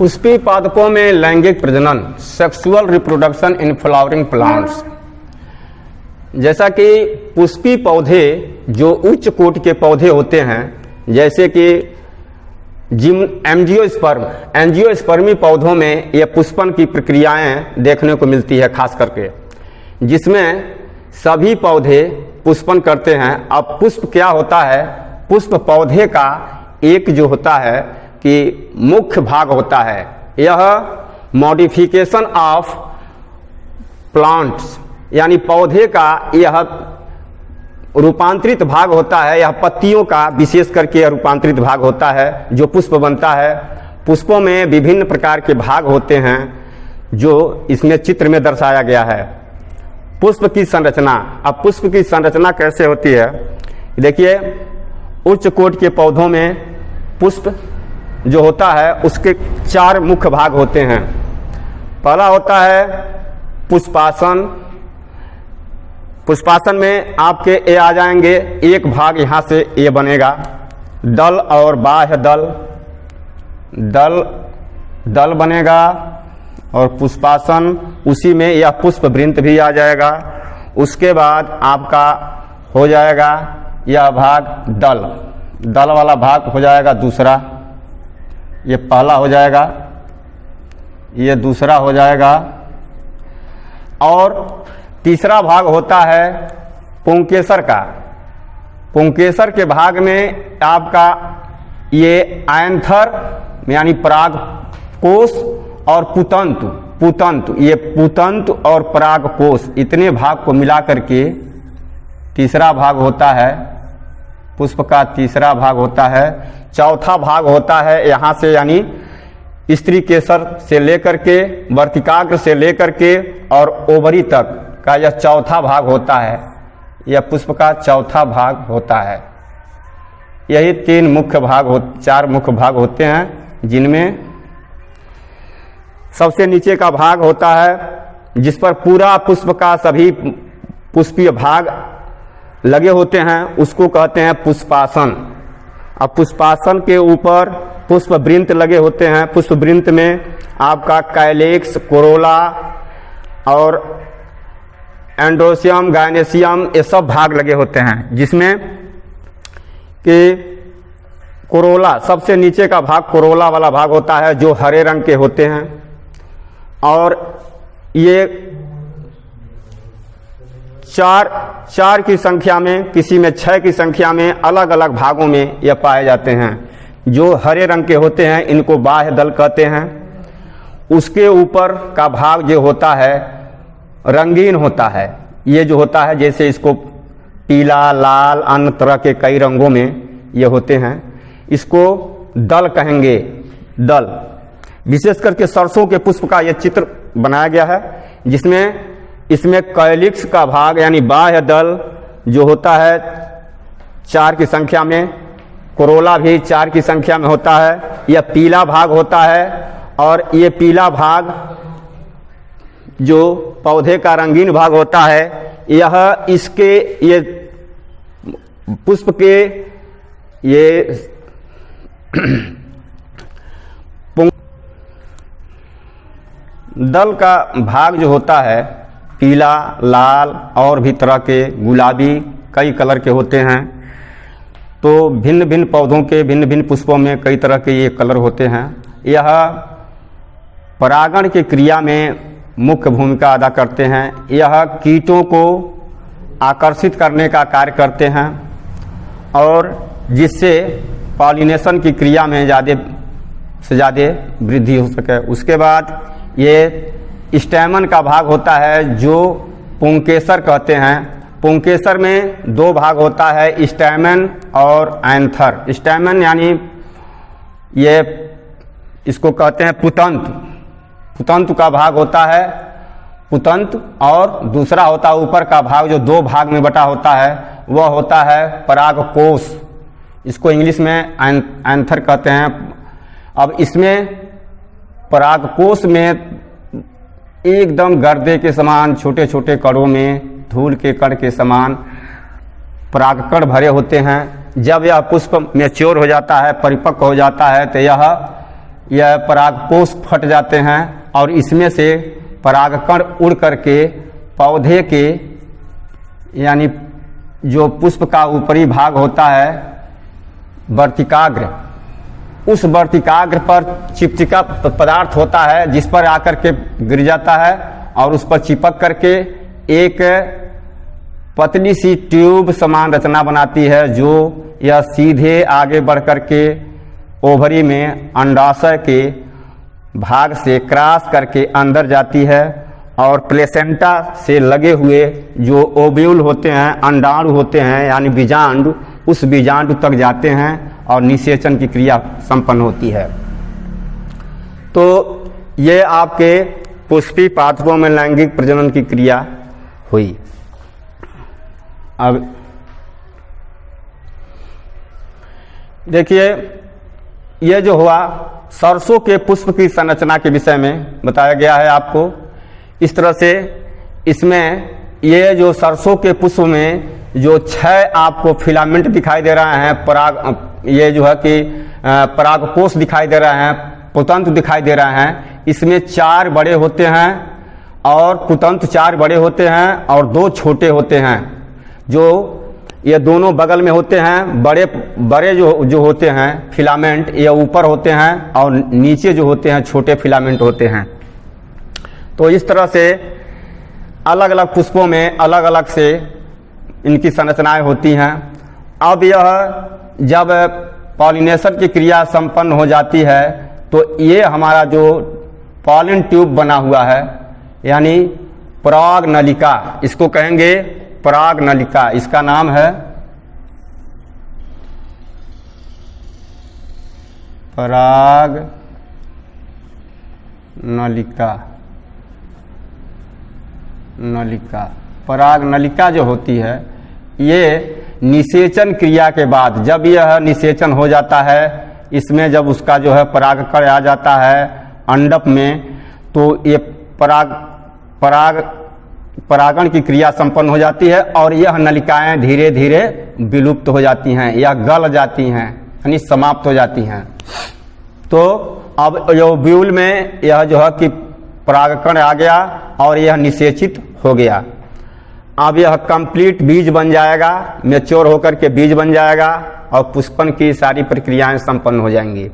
पुष्पीय पादपों में लैंगिक प्रजनन, sexual reproduction in flowering plants. जैसा कि पुष्पीय पौधे जो उच्च कोटि के पौधे होते हैं, जैसे कि एंजियोस्पर्मी पौधों में यह पुष्पन की प्रक्रियाएं देखने को मिलती है, खास करके जिसमें सभी पौधे पुष्पन करते हैं। अब पुष्प क्या होता है? पुष्प पौधे का एक जो होता है कि मुख्य भाग होता है। यह मॉडिफिकेशन ऑफ प्लांट्स यानी पौधे का यह रूपांतरित भाग होता है। यह पत्तियों का विशेष करके रूपांतरित भाग होता है जो पुष्प बनता है। पुष्पों में विभिन्न प्रकार के भाग होते हैं जो इसमें चित्र में दर्शाया गया है। पुष्प की संरचना। अब पुष्प की संरचना कैसे होती है? देखिए, उच्च कोटि के पौधों में पुष्प जो होता है उसके 4 मुख्य भाग होते हैं। पहला होता है पुष्पासन। पुष्पासन में आपके ये आ जाएंगे, एक भाग यहाँ से ये बनेगा, दल और बाह्य दल। दल बनेगा और पुष्पासन, उसी में यह पुष्प वृंत भी आ जाएगा। उसके बाद आपका हो जाएगा यह भाग दल वाला भाग हो जाएगा दूसरा। ये पहला हो जाएगा, ये दूसरा हो जाएगा। और तीसरा भाग होता है पुंकेसर का। पुंकेसर के भाग में आपका ये एंथर यानी परागकोश और पुतंतु, ये पुतंतु और परागकोश, इतने भाग को मिला करके तीसरा भाग होता है। पुष्प का तीसरा भाग होता है। चौथा भाग होता है यहाँ से, यानी स्त्री केसर से लेकर के वर्तिकाग्र से लेकर के और ओवरी तक का यह चौथा भाग होता है। यह पुष्प का चौथा भाग होता है। यही 4 मुख्य भाग होते हैं, जिनमें सबसे नीचे का भाग होता है जिस पर पूरा पुष्प का सभी पुष्पीय भाग लगे होते हैं, उसको कहते हैं पुष्पासन। अब पुष्पासन के ऊपर पुष्प वृंत लगे होते हैं। पुष्प वृंत में आपका कैलेक्स, कोरोला और एंड्रोसियम, गायनेसियम, ये सब भाग लगे होते हैं, जिसमें कि कोरोला, सबसे नीचे का भाग कोरोला वाला भाग होता है जो हरे रंग के होते हैं। और ये चार की संख्या में, किसी में 6 की संख्या में अलग अलग भागों में यह पाए जाते हैं। जो हरे रंग के होते हैं इनको बाह्य दल कहते हैं। उसके ऊपर का भाग जो होता है रंगीन होता है। ये जो होता है, जैसे इसको पीला, लाल, अन्य तरह के कई रंगों में ये होते हैं, इसको दल कहेंगे। दल विशेष करके सरसों के पुष्प का यह चित्र बनाया गया है, जिसमें इसमें कैलिक्स का भाग यानी बाह्य दल जो होता है 4 की संख्या में, कोरोला भी 4 की संख्या में होता है। यह पीला भाग होता है और ये पीला भाग जो पौधे का रंगीन भाग होता है, यह इसके ये पुष्प के ये दल का भाग जो होता है पीला, लाल और भी तरह के गुलाबी कई कलर के होते हैं। तो भिन्न भिन्न पौधों के भिन्न भिन्न पुष्पों में कई तरह के ये कलर होते हैं। यह परागण की क्रिया में मुख्य भूमिका अदा करते हैं। यह कीटों को आकर्षित करने का कार्य करते हैं और जिससे पॉलिनेशन की क्रिया में ज़्यादा से ज़्यादा वृद्धि हो सके। उसके बाद ये स्टैमन का भाग होता है जो पुंकेसर कहते हैं। पुंकेसर में 2 भाग होता है, स्टैमन और एंथर। स्टैमन यानी ये इसको कहते हैं पुतंतु का भाग होता है पुतंतु, और दूसरा होता है ऊपर का भाग जो 2 भाग में बटा होता है, वह होता है परागकोश। इसको इंग्लिश में एंथर कहते हैं। अब इसमें परागकोश में एकदम गर्दे के समान छोटे छोटे कणों में धूल के कण के समान परागकण भरे होते हैं। जब यह पुष्प मैच्योर हो जाता है, परिपक्व हो जाता है, तो यह परागकोश फट जाते हैं और इसमें से परागकण उड़ करके पौधे के यानी जो पुष्प का ऊपरी भाग होता है वर्तिकाग्र, उस वर्तिकाग्र पर चिपचिका पदार्थ होता है जिस पर आकर के गिर जाता है और उस पर चिपक करके एक पतली सी ट्यूब समान रचना बनाती है, जो यह सीधे आगे बढ़ करके ओवरी में अंडाशय के भाग से क्रॉस करके अंदर जाती है और प्लेसेंटा से लगे हुए जो ओव्यूल होते हैं, अंडाणु होते हैं यानी बीजांडु, उस बीजांडु तक जाते हैं और निषेचन की क्रिया संपन्न होती है। तो ये आपके पुष्पी पात्रों में लैंगिक प्रजनन की क्रिया हुई। अब देखिए, ये जो हुआ सरसों के पुष्प की संरचना के विषय में बताया गया है आपको। इस तरह से इसमें ये जो सरसों के पुष्प में जो 6 आपको फिलामेंट दिखाई दे रहे हैं, पराग ये जो है कि परागकोश दिखाई दे रहे हैं, पुतंत्र दिखाई दे रहे हैं, इसमें 4 बड़े होते हैं और कुतंत्र 4 बड़े होते हैं और 2 छोटे होते हैं। जो ये दोनों बगल में होते हैं, बड़े जो होते हैं फिलामेंट, ये ऊपर होते हैं और नीचे जो होते हैं छोटे फिलामेंट होते हैं। तो इस तरह से अलग अलग पुष्पों में अलग अलग से इनकी संरचनाएं होती हैं। अब यह जब पॉलिनेशन की क्रिया संपन्न हो जाती है तो ये हमारा जो पॉलिन ट्यूब बना हुआ है यानी पराग नलिका, इसको कहेंगे पराग नलिका, इसका नाम है पराग नलिका। पराग नलिका जो होती है, ये निषेचन क्रिया के बाद जब यह निषेचन हो जाता है, इसमें जब उसका जो है परागकण आ जाता है अंडप में, तो ये परागण की क्रिया संपन्न हो जाती है और यह नलिकाएं धीरे धीरे विलुप्त हो जाती हैं या गल जाती हैं यानी समाप्त हो जाती हैं। तो अब जो ब्यूल में यह जो है कि परागकण आ गया और यह निषेचित हो गया। अब यह कंप्लीट बीज बन जाएगा, मैच्योर होकर के बीज बन जाएगा और पुष्पन की सारी प्रक्रियाएं संपन्न हो जाएंगी।